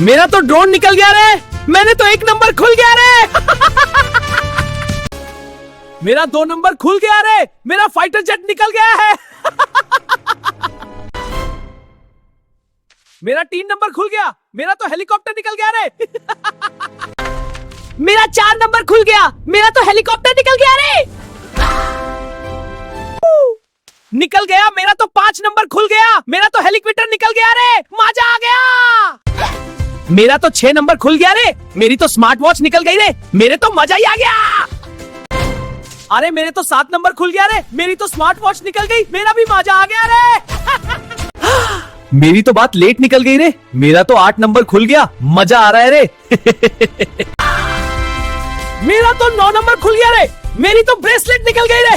मेरा तो ड्रोन निकल गया रे, मैंने तो 1 नंबर खुल गया रे। मेरा 2 नंबर खुल गया रे, मेरा फाइटर जेट निकल गया है। मेरा 3 नंबर खुल गया, मेरा तो हेलीकॉप्टर निकल गया रे। मेरा 4 नंबर खुल गया, मेरा तो हेलीकॉप्टर निकल गया रे। निकल गया, मेरा तो 5 नंबर खुल गया, मेरा तो हेलीकॉप्टर निकल गया रे, मजा आ गया। मेरा तो 6 नंबर खुल गया रे, मेरी तो स्मार्ट वॉच निकल गई रे, मेरे तो मजा ही आ गया। अरे मेरे तो 7 नंबर खुल गया रे, मेरी तो स्मार्ट वॉच निकल गई, मेरा भी मजा आ गया रे। मेरी तो बात लेट निकल गई रे, मेरा तो 8 नंबर खुल गया, मजा आ रहा है रे। मेरा तो 9 नंबर खुल गया रे, मेरी तो ब्रेसलेट निकल गई रे।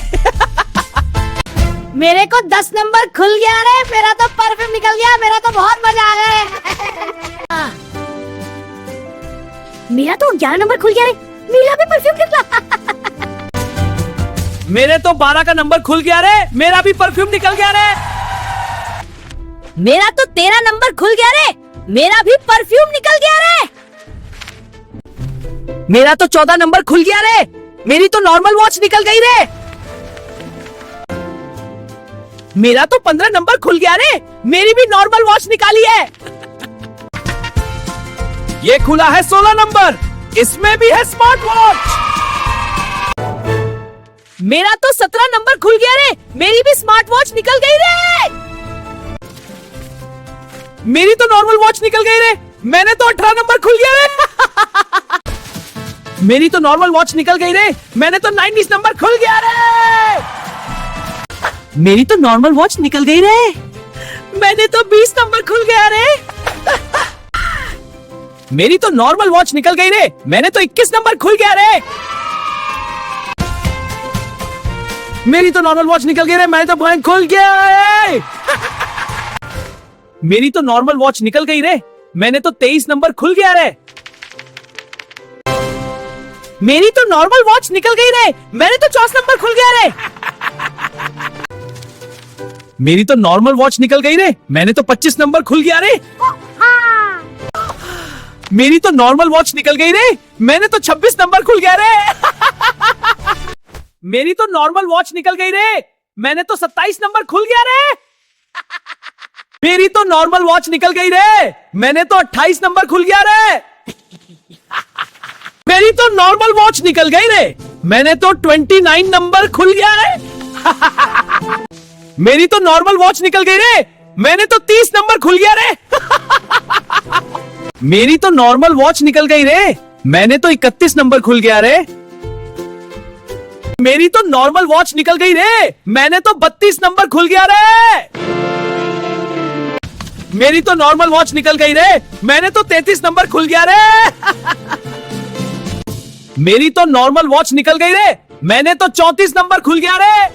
मेरे को 10 नंबर खुल गया रे, मेरा तो परफ्यूम निकल गया, मेरा तो बहुत मजा आ गया रे। मेरा तो 11 नंबर खुल गया रे, मेरा भी परफ्यूम निकला। मेरे तो 12 का नंबर खुल गया रे, मेरा भी परफ्यूम निकल गया रे। मेरा तो 13 नंबर खुल गया रे, मेरा भी परफ्यूम निकल गया रे। मेरा तो 14 नंबर खुल गया रे, मेरी तो नॉर्मल वॉच निकल गई रे। मेरा तो 15 नंबर खुल गया रे, मेरी भी नॉर्मल वॉच निकाली है। ये खुला है 16 नंबर, इसमें भी है स्मार्ट वॉच। मेरा तो 17 नंबर खुल गया रे, मेरी भी स्मार्ट वॉच निकल गई रे। मेरी तो नॉर्मल वॉच निकल गई रे, मैंने तो 18 नंबर खुल गया रे। मेरी तो नॉर्मल वॉच निकल गई रे, मैंने तो 90 नंबर खुल गया रे। मेरी तो नॉर्मल वॉच निकल गई रे, मैंने तो 20 नंबर खुल गया रे। मेरी तो नॉर्मल वॉच निकल गई रे, मैंने तो 21 नंबर खुल गया रे। मेरी तो नॉर्मल वॉच निकल गई रे, मैंने तो बहुत खुल गया रे। मेरी तो नॉर्मल वॉच निकल गई रे, मैंने तो 23 नंबर खुल गया रे। मेरी तो नॉर्मल वॉच निकल गई रे, मैंने तो 24 नंबर खुल गया रे। मेरी तो नॉर्मल वॉच निकल गई रे, मैंने तो 25 नंबर खुल गया रे। मेरी तो नॉर्मल वॉच निकल गई रे, मैंने तो 26 नंबर खुल गया रे। मेरी तो नॉर्मल वॉच निकल गई रे, मैंने तो 27 नंबर खुल गया रे। मेरी तो नॉर्मल वॉच निकल गई रे, मैंने तो 28 नंबर खुल गया रे। मेरी तो नॉर्मल वॉच निकल गई रे, मैंने तो 29 नंबर खुल गया रे। मेरी तो नॉर्मल वॉच निकल गई रे, मैंने तो 30 नंबर खुल गया रे। मेरी तो नॉर्मल वॉच निकल गई रे, मैंने तो 31 नंबर खुल गया रे। मेरी तो नॉर्मल वॉच निकल गई रे, मैंने तो 32 नंबर खुल गया रे। मेरी तो नॉर्मल वॉच निकल गई रे, मैंने तो 33 नंबर खुल गया रे। मेरी तो नॉर्मल वॉच निकल गई रे, मैंने तो 34 नंबर खुल गया रे।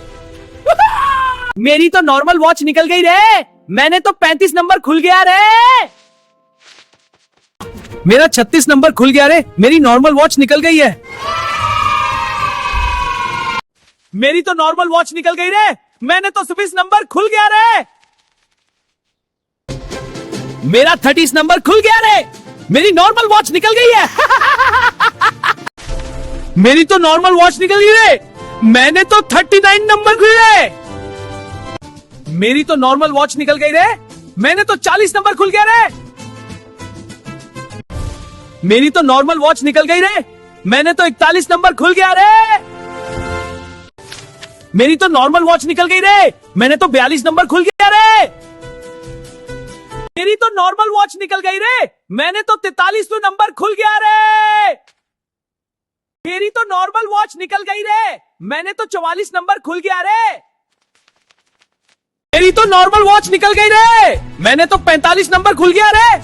मेरी तो नॉर्मल वॉच निकल गई रे, मैंने तो 35 नंबर खुल गया रे। मेरा 36 नंबर खुल गया रे, मेरी नॉर्मल वॉच निकल गई है। मेरी तो नॉर्मल वॉच निकल गई रे, मैंने तो 26 नंबर खुल गया रे। मेरा 30 नंबर खुल गया रे, मेरी नॉर्मल वॉच निकल गई है। मेरी तो नॉर्मल वॉच निकल गई रे, मैंने तो 39 नंबर खुल गए। मेरी तो नॉर्मल वॉच निकल गई रे, मैंने तो 40 नंबर खुल गया रे। मेरी तो नॉर्मल वॉच निकल गई रे, मैंने तो 41 नंबर खुल गया रे। मेरी तो नॉर्मल वॉच निकल गई रे, मैंने तो 42 नंबर खुल गया रे। मेरी तो नॉर्मल वॉच निकल गई रे, मैंने तो 43 नंबर खुल गया रे। मेरी तो नॉर्मल वॉच निकल गई रे, मैंने तो 44 नंबर खुल गया रे। मेरी तो नॉर्मल वॉच निकल गई रे, मैंने तो 45 नंबर खुल गया रे।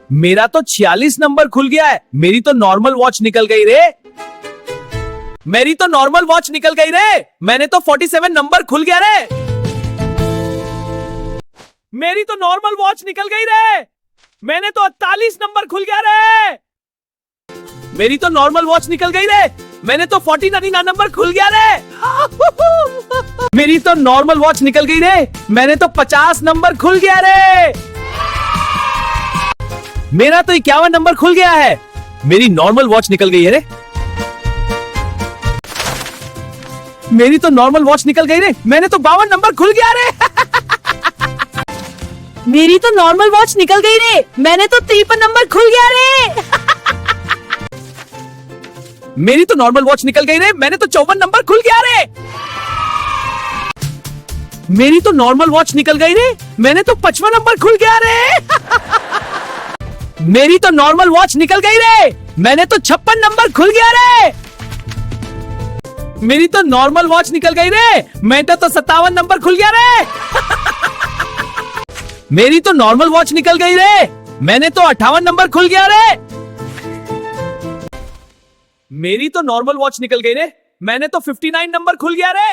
मेरा तो 46 नंबर खुल गया है, मेरी तो नॉर्मल वॉच निकल गई रे। मेरी तो नॉर्मल वॉच निकल गई रे, मैंने तो 47 नंबर खुल गया रे। मेरी तो नॉर्मल वॉच निकल गई रे, मैंने तो 48 नंबर खुल गया रे। मेरी तो नॉर्मल वॉच निकल गई रे, मैंने तो 49 नंबर खुल गया रे। मेरी तो नॉर्मल वॉच निकल गई रे, मैंने तो 50 नंबर खुल गया रे। मेरा तो 51 नंबर खुल गया है। मेरी नॉर्मल वॉच निकल गई है रे। मेरी तो नॉर्मल वॉच निकल गई रे। मैंने तो 52 नंबर खुल गया रे। मेरी तो नॉर्मल वॉच निकल गई रे। मैंने तो 53 नंबर खुल गया रे। मेरी तो नॉर्मल वॉच निकल गई रे। मैंने तो 54 नंबर खुल गया रे। मेरी तो नॉर्मल वॉच निकल गई रे। मैंने तो 55 नंबर खुल गया रे। मेरी तो नॉर्मल वॉच निकल गई रे। मैंने तो 56 नंबर खुल गया रे। मेरी तो नॉर्मल वॉच निकल गई रे। मैंने तो 57 नंबर खुल गया रे। मेरी तो नॉर्मल वॉच निकल गई रे। मैंने तो 58 नंबर खुल गया रे। मेरी तो नॉर्मल वॉच निकल गई रे। मैंने तो 59 नंबर खुल गया रे।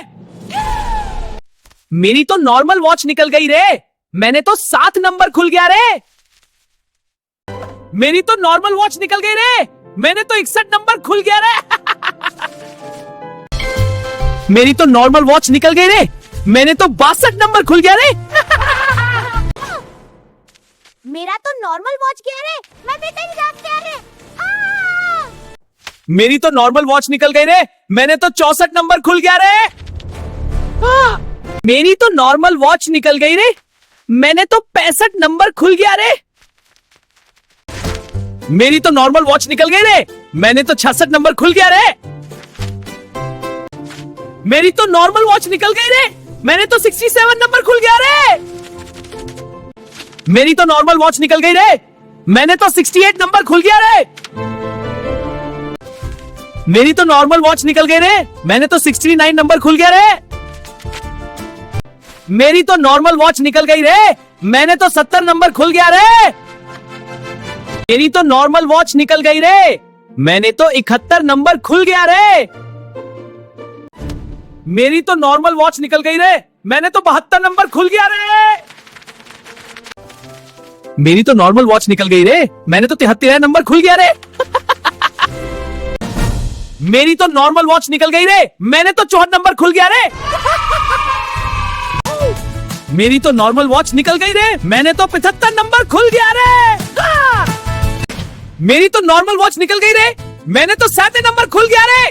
मेरी तो नॉर्मल वॉच निकल गई रे। मैंने तो 7 नंबर खुल गया रे। मेरी तो नॉर्मल वॉच निकल गई रे। मैंने तो 61 नंबर खुल गया रे। मेरी तो नॉर्मल वॉच निकल गई रे। मैंने तो 62 नंबर खुल गया रे। मेरा तो नॉर्मल वॉच गया रे। मैं बेटा ही जाग गया रे। मेरी तो नॉर्मल वॉच निकल गई रे। मैंने तो 64 नंबर खुल गया रे। मेरी तो नॉर्मल वॉच निकल गई रे। मैंने तो 65 नंबर खुल गया रे। मेरी तो नॉर्मल वॉच निकल गई रे। मैंने तो 66 नंबर खुल गया रे। मेरी तो नॉर्मल वॉच निकल गई रे। मैंने तो 67 नंबर खुल गया रे। मेरी तो नॉर्मल वॉच निकल गई रे। मैंने तो 68 नंबर खुल गया रे। मेरी तो नॉर्मल वॉच निकल गई रे। मैंने तो 69 नंबर खुल गया रे। मेरी तो नॉर्मल वॉच निकल गई रे। मैंने तो 70 नंबर खुल गया रे। मेरी तो नॉर्मल वॉच निकल गई रे। मैंने तो 71 नंबर खुल गया रे। मेरी तो नॉर्मल वॉच निकल गई रे। मैंने तो 72 नंबर खुल गया रे। मेरी तो नॉर्मल वॉच निकल गई रे। मैंने तो 73 नंबर खुल गया रे। मेरी तो नॉर्मल वॉच निकल गई रे। मैंने तो 64 नंबर खुल गया रे। मेरी तो नॉर्मल वॉच निकल गई रे। मैंने तो 75 नंबर खुल गया रे। मेरी तो नॉर्मल वॉच निकल गई रे। मैंने तो 7 नंबर खुल गया रे।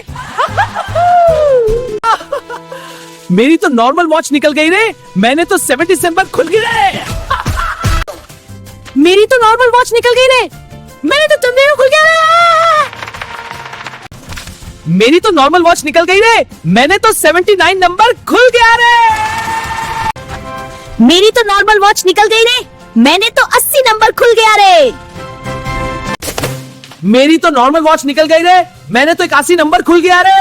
मेरी तो नॉर्मल वॉच निकल गई रे। मैंने तो 70 नंबर खुल गया रे। मेरी तो नॉर्मल वॉच निकल गई रे। मैंने तो 93 खुल गया रे। मेरी तो नॉर्मल वॉच निकल गई रे। मैंने तो 79 नंबर खुल गया रे। मेरी तो नॉर्मल वॉच निकल गई रे। मैंने तो 80 नंबर खुल गया रे। मेरी तो नॉर्मल वॉच निकल गई रे। मैंने तो 81 नंबर खुल गया रे।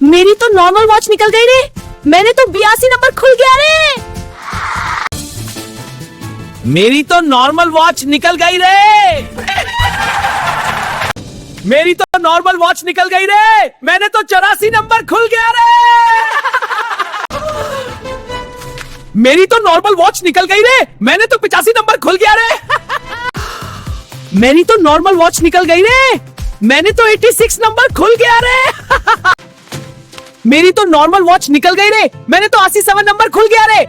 मेरी तो नॉर्मल वॉच निकल गई रे। मैंने तो 82 नंबर खुल गया रे। मेरी तो नॉर्मल वॉच निकल गई रे। मेरी तो नॉर्मल वॉच निकल गई रे। मैंने तो 84 नंबर खुल गया रे। मेरी तो नॉर्मल वॉच निकल गई रे। मैंने तो 85 नंबर खुल गया रे। मेरी तो नॉर्मल वॉच निकल गई रे। मैंने तो 86 नंबर खुल गया रे। मेरी तो नॉर्मल वॉच निकल गई रे। मैंने तो 87 नंबर खुल गया रे।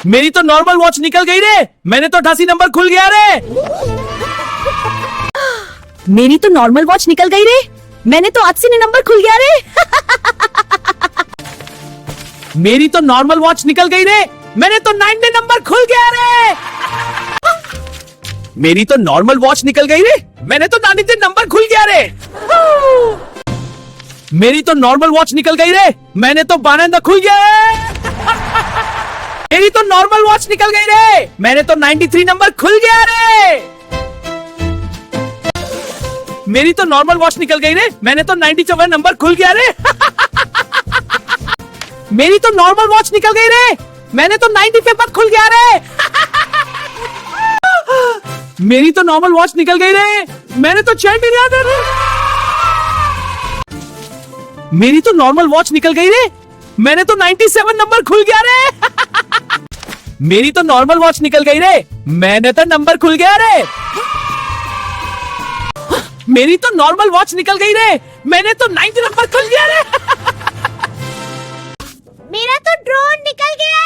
मेरी तो नॉर्मल वॉच निकल गई रे। मैंने तो 88 नंबर खुल गया रे। मेरी तो नॉर्मल वॉच निकल गई रे। मैंने तो 80 नंबर खुल गया रे। मेरी तो नॉर्मल वॉच निकल गई रे। मैंने तो 90 नंबर खुल गया रे। मेरी तो नॉर्मल वॉच निकल गई रे। मैंने तो 93 नंबर खुल गया रे। मेरी तो नॉर्मल वॉच निकल गई रे। मैंने तो 92 खुल गया रे। मेरी तो नॉर्मल वॉच निकल गई रे। मैंने तो 93 नंबर खुल गया रे। मेरी तो नॉर्मल वॉच निकल गई रे। मैंने तो 97 नंबर खुल गया रे। मेरी तो नॉर्मल वॉच निकल गई रे। मैंने तो 95 पर खुल गया रे। मेरी तो नॉर्मल वॉच निकल गई रे। मैंने तो 6 गया रे। मेरी तो नॉर्मल वॉच निकल गई रे। मैंने तो 97 नंबर खुल गया रे। मेरी तो नॉर्मल वॉच निकल गई रे। मैंने तो नंबर खुल गया रे। मेरी तो नॉर्मल वॉच निकल गई रे। मैंने तो 90 नंबर खुल गया रे। मेरा तो ड्रोन निकल गया